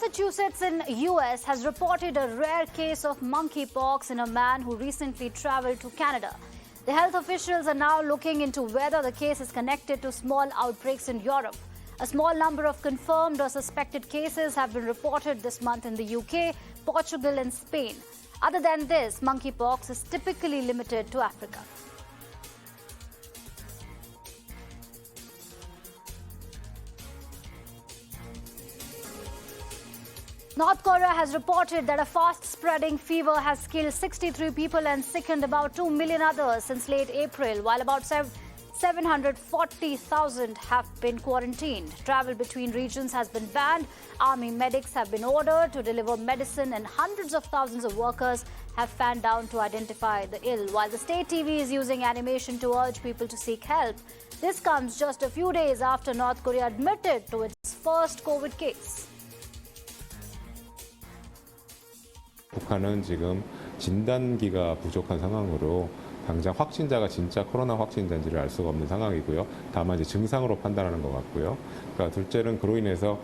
Massachusetts in US has reported a rare case of monkeypox in a man who recently traveled to Canada. The health officials are now looking into whether the case is connected to small outbreaks in Europe. A small number of confirmed or suspected cases have been reported this month in the UK, Portugal and Spain. Other than this, monkeypox is typically limited to Africa. North Korea has reported that a fast-spreading fever has killed 63 people and sickened about 2 million others since late April, while about 740,000 have been quarantined. Travel between regions has been banned. Army medics have been ordered to deliver medicine, and hundreds of thousands of workers have fanned down to identify the ill, while the state TV is using animation to urge people to seek help. This comes just a few days after North Korea admitted to its first COVID case. 북한은 지금 진단기가 부족한 상황으로 당장 확진자가 진짜 코로나 확진자인지를 알 수가 없는 상황이고요. 다만 이제 증상으로 판단하는 것 같고요. 그러니까 둘째는 그로 인해서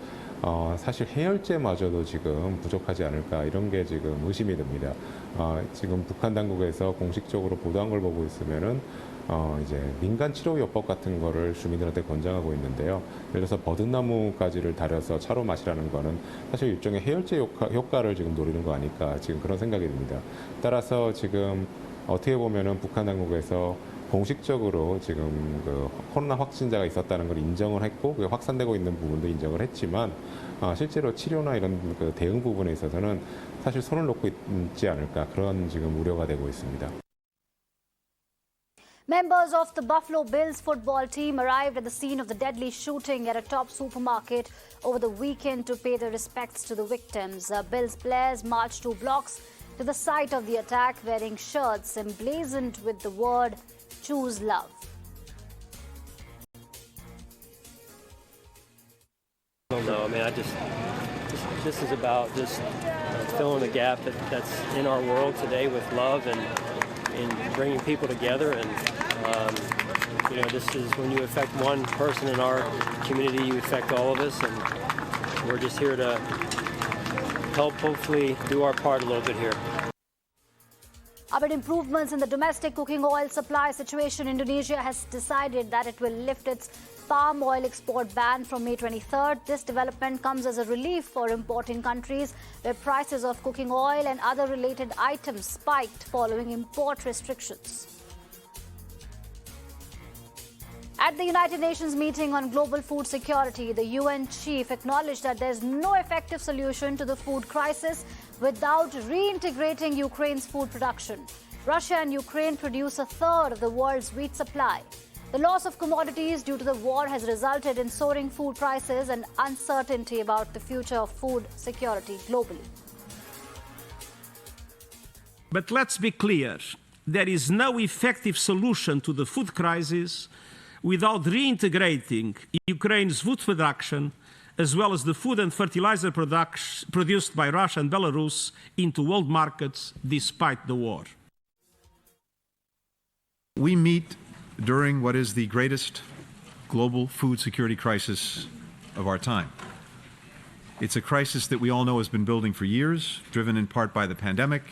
사실 해열제마저도 지금 부족하지 않을까 이런 게 지금 의심이 듭니다. 지금 북한 당국에서 공식적으로 보도한 걸 보고 있으면은 이제 민간 치료요법 같은 거를 주민들한테 권장하고 있는데요. 예를 들어서 버드나무 가지를 달여서 차로 마시라는 거는 사실 일종의 해열제 효과를 지금 노리는 거 아닐까 지금 그런 생각이 듭니다. 따라서 지금 어떻게 보면은 북한 당국에서 공식적으로 지금 그 코로나 확진자가 있었다는 걸 인정을 했고 그게 확산되고 있는 부분도 인정을 했지만 실제로 치료나 이런 그 대응 부분에 있어서는 사실 손을 놓고 있지 않을까 그런 지금 우려가 되고 있습니다. Members of the Buffalo Bills football team arrived at the scene of the deadly shooting at a top supermarket over the weekend to pay their respects to the victims. Bills players marched 2 blocks to the site of the attack wearing shirts emblazoned with the word "Choose Love." No, I mean, this is about just filling the gap that's in our world today with love and bringing people together. And you know, this is when you affect one person in our community, you affect all of us, and we're just here to help hopefully do our part a little bit here. Amid improvements in the domestic cooking oil supply situation, Indonesia has decided that it will lift its palm oil export ban from May 23rd. This development comes as a relief for importing countries where prices of cooking oil and other related items spiked following import restrictions. At the United Nations meeting on global food security, the UN chief acknowledged that there's no effective solution to the food crisis without reintegrating Ukraine's food production. Russia and Ukraine produce a third of the world's wheat supply. The loss of commodities due to the war has resulted in soaring food prices and uncertainty about the future of food security globally. But let's be clear, there is no effective solution to the food crisis without reintegrating Ukraine's food production, as well as the food and fertilizer produced by Russia and Belarus, into world markets despite the war. We meet during what is the greatest global food security crisis of our time. It's a crisis that we all know has been building for years, driven in part by the pandemic,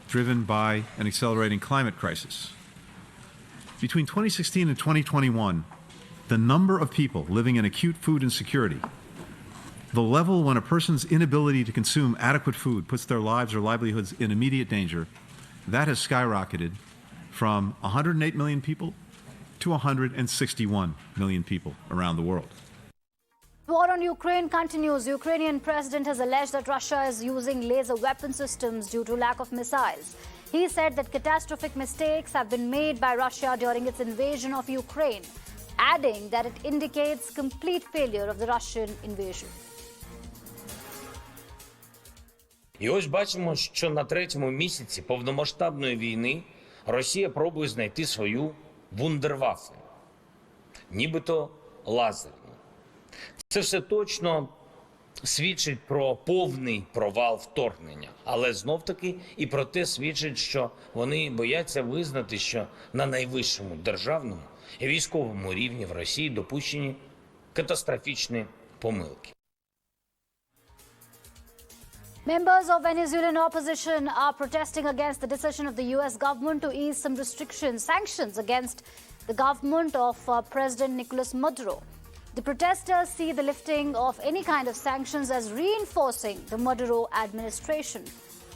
driven by an accelerating climate crisis. Between 2016 and 2021, the number of people living in acute food insecurity, the level when a person's inability to consume adequate food puts their lives or livelihoods in immediate danger, that has skyrocketed from 108 million people to 161 million people around the world. The war on Ukraine continues. The Ukrainian president has alleged that Russia is using laser weapon systems due to lack of missiles. He said that catastrophic mistakes have been made by Russia during its invasion of Ukraine, adding that it indicates complete failure of the Russian invasion. І ось бачимо, що на 3-му місяці повномасштабної війни Росія пробує знайти свою вундерваффе, нібито лазерну. Це все точно свідчить про повний провал вторгнення. Але знов-таки і про те свідчить, що вони бояться визнати, що на найвищому державному і військовому рівні в Росії допущені катастрофічні помилки. Members of Venezuelan opposition are protesting against the decision of the U.S. government to ease some sanctions against the government of President Nicolas Maduro. The protesters see the lifting of any kind of sanctions as reinforcing the Maduro administration.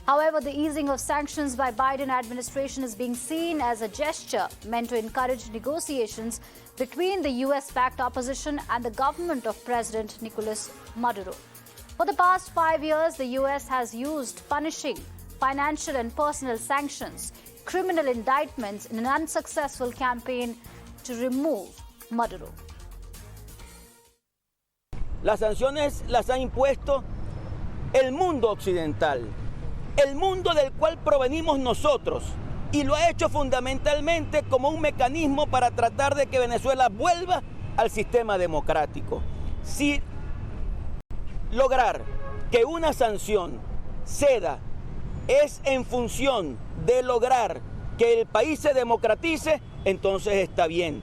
However, the easing of sanctions by Biden administration is being seen as a gesture meant to encourage negotiations between the U.S.-backed opposition and the government of President Nicolas Maduro. For the past 5 years, the U.S. has used punishing, financial and personal sanctions, criminal indictments in an unsuccessful campaign to remove Maduro. Las sanciones las ha impuesto el mundo occidental, el mundo del cual provenimos nosotros, y lo ha hecho fundamentalmente como un mecanismo para tratar de que Venezuela vuelva al sistema democrático. Si lograr que una sanción ceda es en función de lograr que el país se democratice, entonces está bien.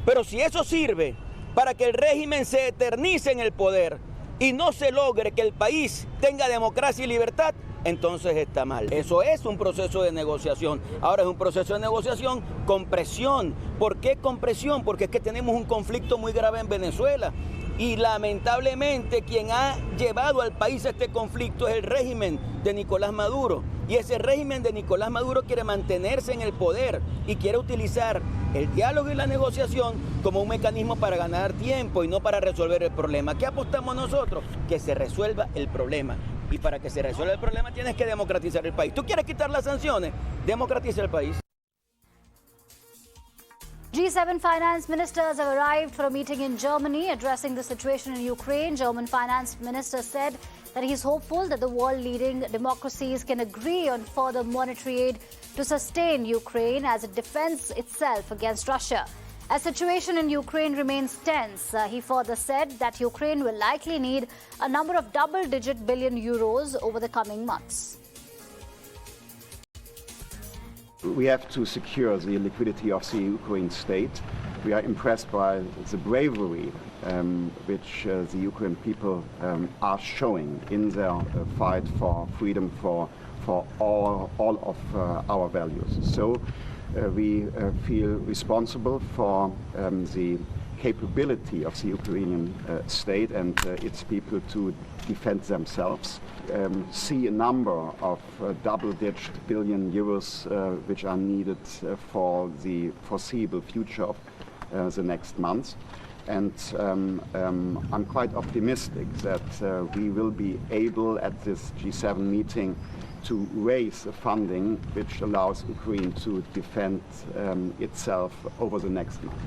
Pero si eso sirve para que el régimen se eternice en el poder y no se logre que el país tenga democracia y libertad, entonces está mal. Eso es un proceso de negociación. Ahora es un proceso de negociación con presión. ¿Por qué con presión? Porque es que tenemos un conflicto muy grave en Venezuela. Y lamentablemente quien ha llevado al país a este conflicto es el régimen de Nicolás Maduro. Y ese régimen de Nicolás Maduro quiere mantenerse en el poder y quiere utilizar el diálogo y la negociación como un mecanismo para ganar tiempo y no para resolver el problema. ¿Qué apostamos nosotros? Que se resuelva el problema. Y para que se resuelva el problema tienes que democratizar el país. ¿Tú quieres quitar las sanciones? Democratiza el país. G7 finance ministers have arrived for a meeting in Germany addressing the situation in Ukraine. German finance minister said that he's hopeful that the world-leading democracies can agree on further monetary aid to sustain Ukraine as it defends itself against Russia. As the situation in Ukraine remains tense, he further said that Ukraine will likely need a number of double-digit billion euros over the coming months. We have to secure the liquidity of the Ukraine state. We are impressed by the bravery which the Ukrainian people are showing in their fight for freedom, for all of our values. So we feel responsible for the capability of the Ukrainian state and its people to defend themselves. See a number of double-digit billion euros which are needed for the foreseeable future of the next months. And I'm quite optimistic that we will be able at this G7 meeting to raise the funding which allows Ukraine to defend itself over the next month.